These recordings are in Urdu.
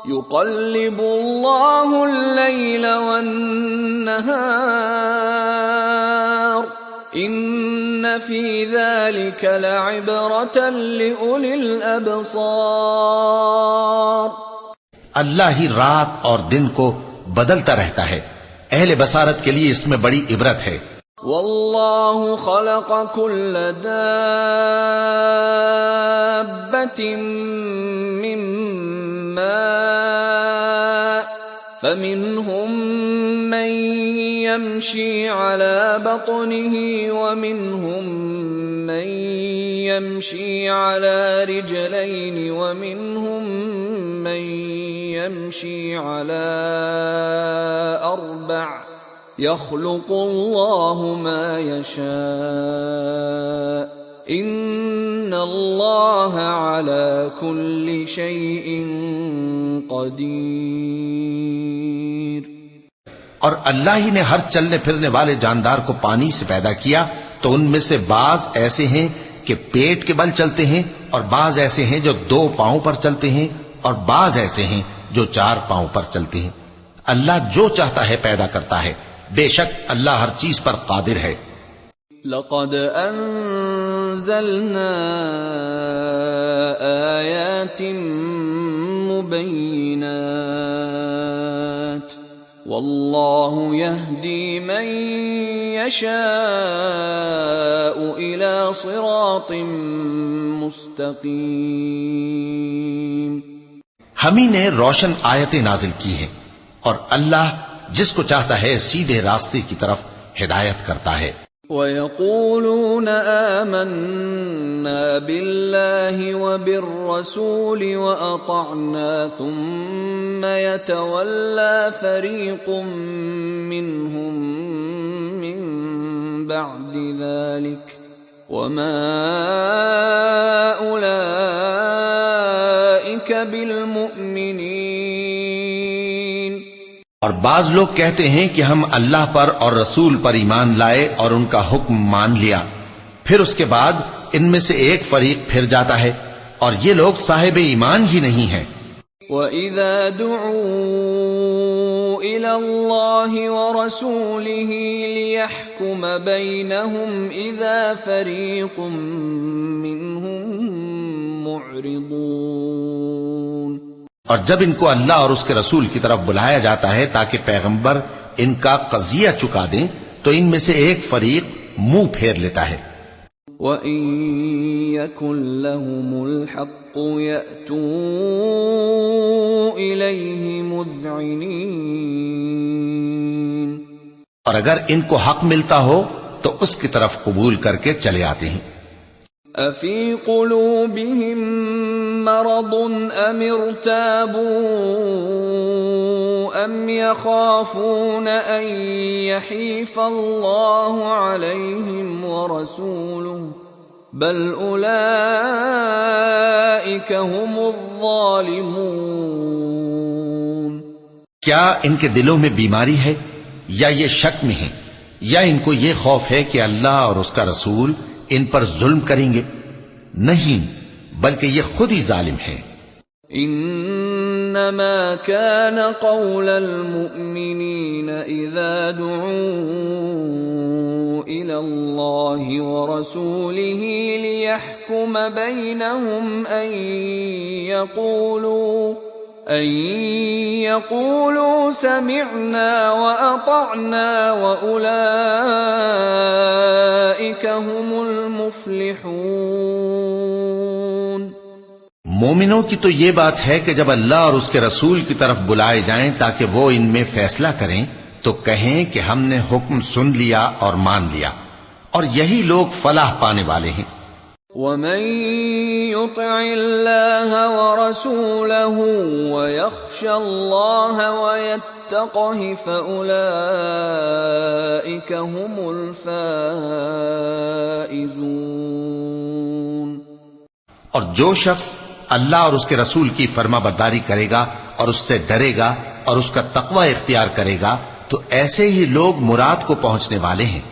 يقلب الله الليل والنهار إن في ذلك لعبرة لأولي الأبصار۔ اللہ ہی رات اور دن کو بدلتا رہتا ہے، اہل بصارت کے لیے اس میں بڑی عبرت ہے۔ واللہ خلق كل دابة من ماء فمنهم من يمشي على بطنه ومنهم من يمشي على رجلين ومنهم من يمشي على أربع يخلق الله ما يشاء إن الله على كل شيء قدير۔ اور اللہ ہی نے ہر چلنے پھرنے والے جاندار کو پانی سے پیدا کیا، تو ان میں سے بعض ایسے ہیں کہ پیٹ کے بل چلتے ہیں، اور بعض ایسے ہیں جو 2 پاؤں پر چلتے ہیں، اور بعض ایسے ہیں جو 4 پاؤں پر چلتے ہیں۔ اللہ جو چاہتا ہے پیدا کرتا ہے، بے شک اللہ ہر چیز پر قادر ہے۔ لقد انزلنا آیات مبینات واللہ یہدی من یشاء الی صراط مستقیم۔ ہم ہی نے روشن آیتیں نازل کی ہیں، اور اللہ جس کو چاہتا ہے سیدھے راستے کی طرف ہدایت کرتا ہے۔ وَيَقُولُونَ آمَنَّا بِاللَّهِ وَبِالرَّسُولِ وَأَطَعْنَا ثُمَّ يَتَوَلَّى فَرِيقٌ مِّنْهُمْ مِّن بَعْدِ ذَلِكَ وَمَا أُولَئِكَ بِالْمُؤْمِنِينَ۔ اور بعض لوگ کہتے ہیں کہ ہم اللہ پر اور رسول پر ایمان لائے اور ان کا حکم مان لیا، پھر اس کے بعد ان میں سے ایک فریق پھر جاتا ہے، اور یہ لوگ صاحب ایمان ہی نہیں ہیں۔ وَإِذَا دُعُوا إِلَى اللَّهِ وَرَسُولِهِ لِيَحْكُمَ بَيْنَهُمْ إِذَا فَرِيقٌ مِّنْهُمْ مُعْرِضُونَ۔ اور جب ان کو اللہ اور اس کے رسول کی طرف بلایا جاتا ہے تاکہ پیغمبر ان کا قضیہ چکا دیں، تو ان میں سے ایک فریق منہ پھیر لیتا ہے۔ وَإِن يَكُن لَّهُمُ الْحَقُّ يَأْتُوا إِلَيْهِ مُذْعِنِينَ۔ اور اگر ان کو حق ملتا ہو تو اس کی طرف قبول کر کے چلے آتے ہیں۔ أَفِي قُلُوبِهِم مَّرَضٌ أَمِ ارْتَابُوا أَمْ يَخَافُونَ أَن يَحِيفَ اللَّهُ عَلَيْهِمْ وَرَسُولُهُ بَلْ أُولَئِكَ هُمُ الظَّالِمُونَ۔ کیا ان کے دلوں میں بیماری ہے یا یہ شک میں ہیں، یا ان کو یہ خوف ہے کہ اللہ اور اس کا رسول ان پر ظلم کریں گے؟ نہیں، بلکہ یہ خود ہی ظالم ہیں۔ انما كان قول المؤمنين اذا دعوا الى الله ورسوله ليحكم بينهم ان يقولوا سمعنا واطعنا واولئك هم المفلحون۔ مومنوں کی تو یہ بات ہے کہ جب اللہ اور اس کے رسول کی طرف بلائے جائیں تاکہ وہ ان میں فیصلہ کریں تو کہیں کہ ہم نے حکم سن لیا اور مان لیا، اور یہی لوگ فلاح پانے والے ہیں۔ وَمَن يُطِعِ اللَّهَ وَرَسُولَهُ وَيَخْشَ اللَّهَ وَيَتَّقْهِ فَأُولَئِكَ هُمُ الْفَائِزُونَ۔ اور جو شخص اللہ اور اس کے رسول کی فرما برداری کرے گا اور اس سے ڈرے گا اور اس کا تقوی اختیار کرے گا تو ایسے ہی لوگ مراد کو پہنچنے والے ہیں۔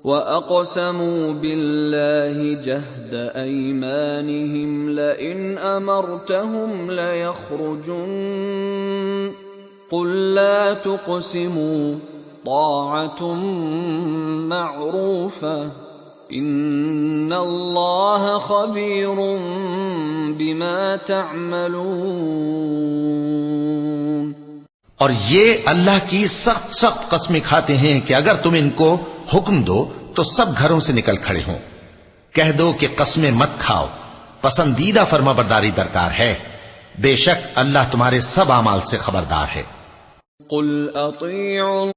وَأَقْسَمُوا بِاللَّهِ جَهْدَ أَيْمَانِهِمْ لَئِنْ أَمَرْتَهُمْ لَيَخْرُجُنَّ قُل لَّا تُقْسِمُوا طَاعَةٌ مَّعْرُوفَةٌ إِنَّ اللَّهَ خَبِيرٌ بِمَا تَعْمَلُونَ۔ اور یہ اللہ کی سخت سخت قسمیں کھاتے ہیں کہ اگر تم ان کو حکم دو تو سب گھروں سے نکل کھڑے ہوں۔ کہہ دو کہ قسمیں مت کھاؤ، پسندیدہ فرما برداری درکار ہے، بے شک اللہ تمہارے سب اعمال سے خبردار ہے۔ قل اطیعوا